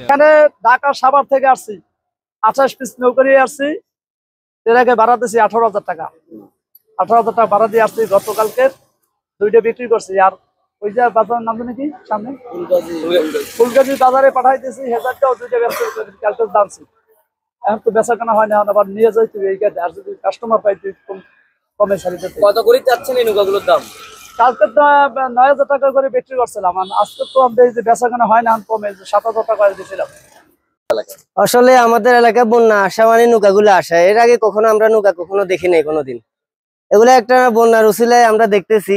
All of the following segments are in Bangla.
এখানে ঢাকা সাভার থেকে আসছি, 28 পিস নৌকা নিয়ে আসছি। এর আগে ভাড়া দিয়েছি 18,000 টাকা। 18,000 টাকা ভাড়া দিয়ে আসছি। গতকালকে 2টা বিক্রি করছি। আর ওই যে বাজারের নাম জানি কি সামনে ফুলগাজী বাজারে পাঠাই দিয়েছি। 1000টাও 2টা ব্যবসা ক্যালকুলেট দামছি। এখন তো বেচা কেনা হয় না, আবার নিয়ে যাই তুই এই কাজে। আর যদি কাস্টমার পাই তুই কমে ছাড়ি দিতে। কত করে চাচ্ছেন এই নৌকাগুলোর দাম? কালকে তো 9,000 টাকা করে বিক্রি করছিলাম। আজকে তো আমাদের যে বেচা কেনা হয় না, কমে 7,000 টাকা করে দিয়েছিলাম। আসলে আমাদের এলাকায় বন্যা আসা মানে নৌকাগুলো আসা, এর আগে কখনো আমরা নৌকা কখনো দেখি নাই কোনোদিন। এগুলো একটা বন্যার উসিলায় আমরা দেখতেছি।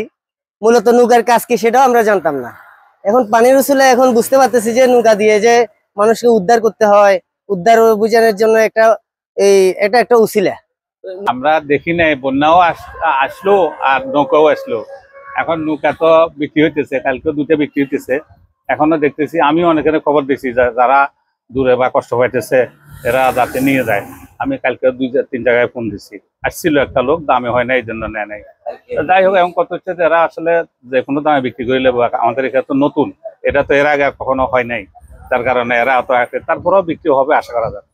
মূলত নৌকার কাজ কি সেটাও আমরা জানতাম না। এখন পানির উসিলায় এখন বুঝতে পারতেছি যে নৌকা দিয়ে যে মানুষকে উদ্ধার করতে হয়, উদ্ধার অভিযানের জন্য এটা একটা উসিলা। আমরা দেখি নাই, বন্যাও আসলো আর নৌকাও আসলো। এখন নৌকা তো বিক্রি হইতেছে, কালকে 2টা বিক্রি হইতেছে। এখনো দেখতেছি, আমি অনেকের খবর দিচ্ছি যারা দূরে বা কষ্ট পাইতেছে এরা যাতে নিয়ে যায়। আমি কালকে 2-3 জায়গায় ফোন দিচ্ছি, আসছিল একটা লোক, দামে হয় না এই জন্য নেয় নাই। যাই হোক, এখন কত হচ্ছে এরা আসলে যে কোনো দামে বিক্রি করে নেবো। আমাদের এখানে তো নতুন, এটা তো এর আগে কখনো হয় নাই, তার কারণে এরা অত তারপরেও বিক্রি হবে আশা করা যায়।